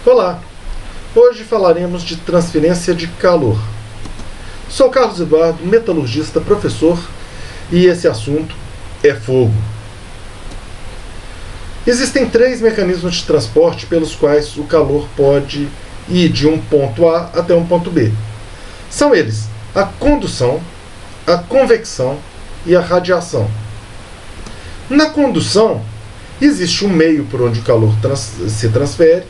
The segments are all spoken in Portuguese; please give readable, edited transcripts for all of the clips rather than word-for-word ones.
Olá! Hoje falaremos de transferência de calor. Sou Carlos Eduardo, metalurgista, professor, e esse assunto é fogo. Existem 3 mecanismos de transporte pelos quais o calor pode ir de um ponto A até um ponto B. São eles a condução, a convecção e a radiação. Na condução, existe um meio por onde o calor se transfere,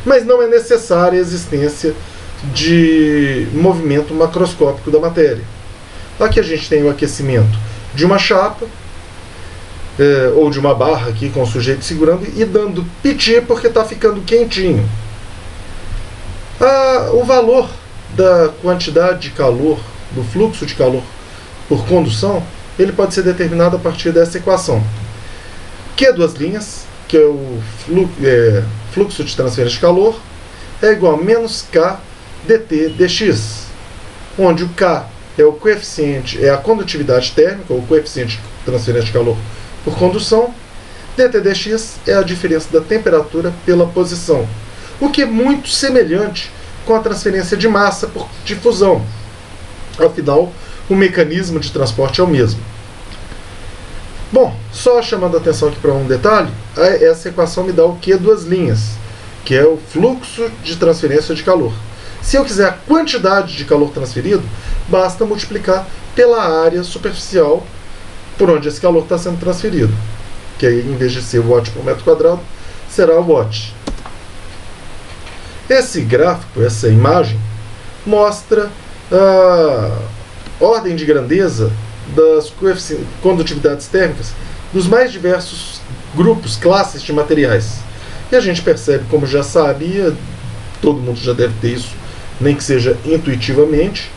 mas não é necessária a existência de movimento macroscópico da matéria. Aqui a gente tem o aquecimento de uma chapa, ou de uma barra aqui com o sujeito segurando e dando piti porque está ficando quentinho. O valor da quantidade de calor, do fluxo de calor por condução, ele pode ser determinado a partir dessa equação. Q duas linhas, que é o fluxo de transferência de calor, é igual a menos K dt dx, onde o K é o coeficiente, é a condutividade térmica, ou coeficiente de transferência de calor por condução, dt dx é a diferença da temperatura pela posição, o que é muito semelhante com a transferência de massa por difusão. Afinal, o mecanismo de transporte é o mesmo. Bom, só chamando a atenção aqui para um detalhe, essa equação me dá o Q duas linhas, que é o fluxo de transferência de calor. Se eu quiser a quantidade de calor transferido, basta multiplicar pela área superficial por onde esse calor está sendo transferido, que aí, em vez de ser watt por metro quadrado, será watt. Esse gráfico, essa imagem, mostra a ordem de grandeza das condutividades térmicas dos mais diversos grupos, classes de materiais. E a gente percebe, como já sabia, todo mundo já deve ter isso, nem que seja intuitivamente,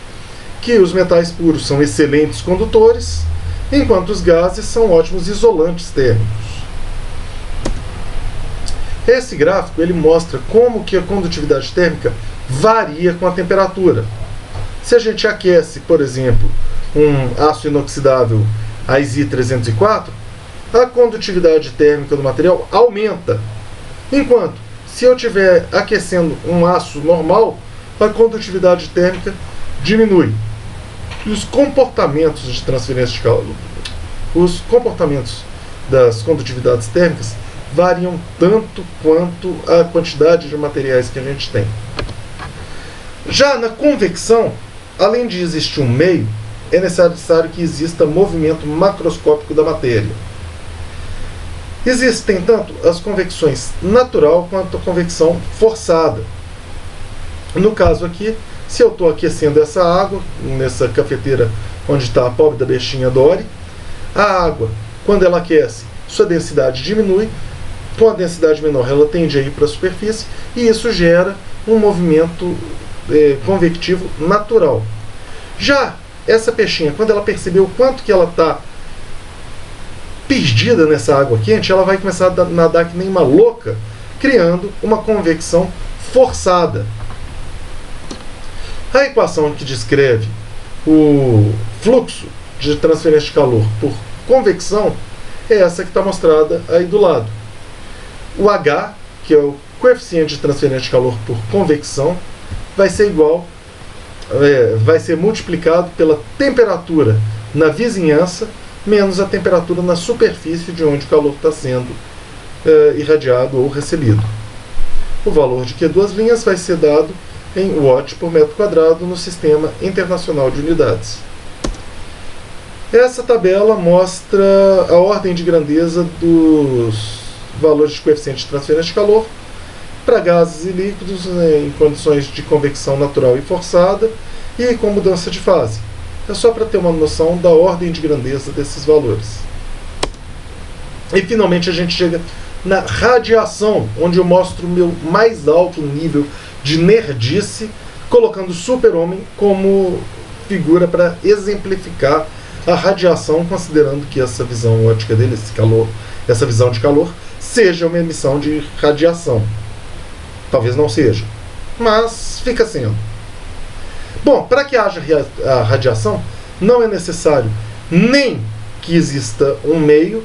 que os metais puros são excelentes condutores, enquanto os gases são ótimos isolantes térmicos. Esse gráfico ele mostra como que a condutividade térmica varia com a temperatura. Se a gente aquece, por exemplo, um aço inoxidável AISI 304, a condutividade térmica do material aumenta. Enquanto, se eu estiver aquecendo um aço normal, a condutividade térmica diminui. E os comportamentos de transferência de calor, os comportamentos das condutividades térmicas variam tanto quanto a quantidade de materiais que a gente tem. Já na convecção, além de existir um meio, é necessário que exista movimento macroscópico da matéria. Existem tanto as convecções natural quanto a convecção forçada. No caso aqui, se eu estou aquecendo essa água, nessa cafeteira onde está a pobre da bestinha Dory, a água, quando ela aquece, sua densidade diminui, com a densidade menor ela tende a ir para a superfície, e isso gera um movimento convectivo natural. Já essa peixinha, quando ela perceber o quanto que ela está perdida nessa água quente, ela vai começar a nadar que nem uma louca, criando uma convecção forçada. A equação que descreve o fluxo de transferência de calor por convecção é essa que está mostrada aí do lado. O H, que é o coeficiente de transferência de calor por convecção, vai ser igual, vai ser multiplicado pela temperatura na vizinhança menos a temperatura na superfície de onde o calor está sendo irradiado ou recebido. O valor de Q duas linhas vai ser dado em watt por metro quadrado no Sistema Internacional de Unidades. Essa tabela mostra a ordem de grandeza dos valores de coeficiente de transferência de calor para gases e líquidos em condições de convecção natural e forçada e com mudança de fase. É só para ter uma noção da ordem de grandeza desses valores. E finalmente a gente chega na radiação, onde eu mostro o meu mais alto nível de nerdice, colocando o Super-Homem como figura para exemplificar a radiação, considerando que essa visão óptica dele, essa visão de calor, seja uma emissão de radiação. Talvez não seja, mas fica sendo. Bom, para que haja a radiação, não é necessário nem que exista um meio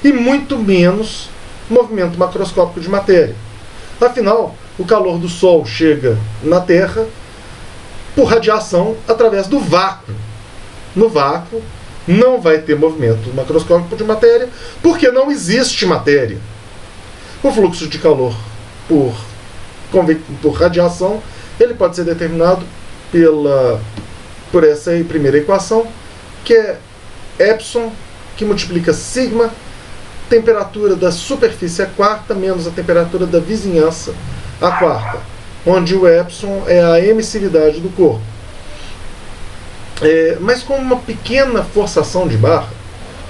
e muito menos movimento macroscópico de matéria. Afinal, o calor do Sol chega na Terra por radiação através do vácuo. No vácuo não vai ter movimento macroscópico de matéria, porque não existe matéria. O fluxo de calor por radiação, ele pode ser determinado por essa primeira equação, que é Epsilon, que multiplica sigma, temperatura da superfície a quarta, menos a temperatura da vizinhança a quarta, onde o Epsilon é a emissividade do corpo. Mas com uma pequena forçação de barra,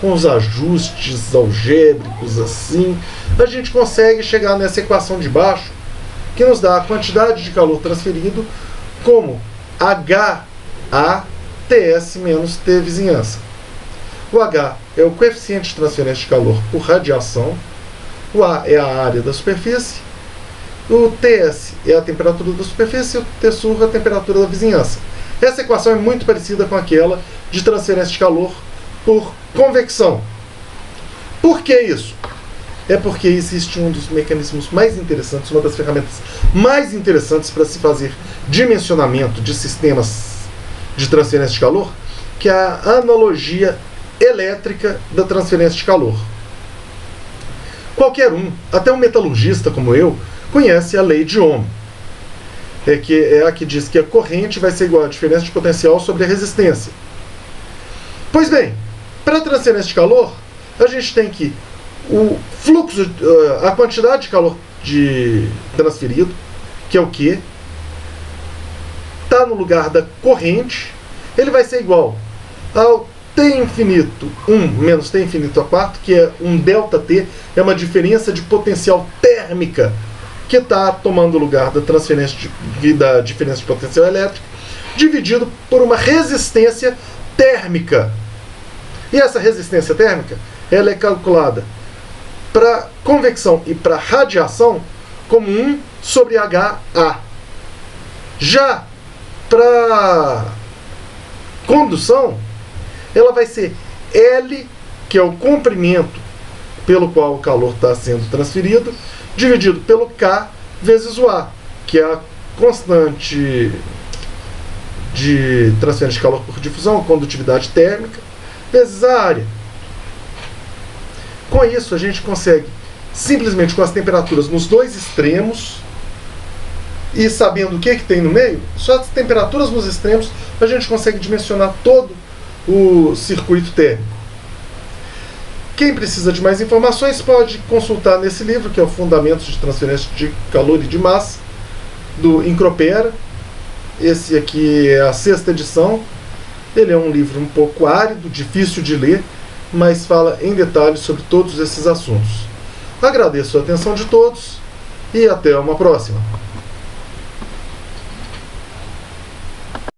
com os ajustes algébricos assim, a gente consegue chegar nessa equação de baixo, que nos dá a quantidade de calor transferido como HATS menos T vizinhança. O H é o coeficiente de transferência de calor por radiação, o A é a área da superfície, o TS é a temperatura da superfície e o T sur é a temperatura da vizinhança. Essa equação é muito parecida com aquela de transferência de calor por convecção. Por que isso? É porque existe um dos mecanismos mais interessantes, uma das ferramentas mais interessantes para se fazer dimensionamento de sistemas de transferência de calor, que é a analogia elétrica da transferência de calor. Qualquer um, até um metalurgista como eu, conhece a lei de Ohm. É a que diz que a corrente vai ser igual à diferença de potencial sobre a resistência. Pois bem, para a transferência de calor, a gente tem que o fluxo, a quantidade de calor transferido, que é o Q, está no lugar da corrente, ele vai ser igual ao T infinito 1 menos T infinito a quarto, que é um ΔT, é uma diferença de potencial térmica que está tomando o lugar da da diferença de potencial elétrico, dividido por uma resistência térmica. E essa resistência térmica, ela é calculada para convecção e para radiação como 1 sobre HA. Já para condução, ela vai ser L, que é o comprimento pelo qual o calor está sendo transferido, dividido pelo K vezes o A, que é a constante de transferência de calor por difusão, condutividade térmica, vezes a área. Com isso, a gente consegue, simplesmente com as temperaturas nos dois extremos, e sabendo o que tem no meio, só as temperaturas nos extremos, a gente consegue dimensionar todo o circuito térmico. Quem precisa de mais informações pode consultar nesse livro, que é o Fundamentos de Transferência de Calor e de Massa, do Incropera. Esse aqui é a 6ª edição. Ele é um livro um pouco árido, difícil de ler, mas fala em detalhes sobre todos esses assuntos. Agradeço a atenção de todos e até uma próxima.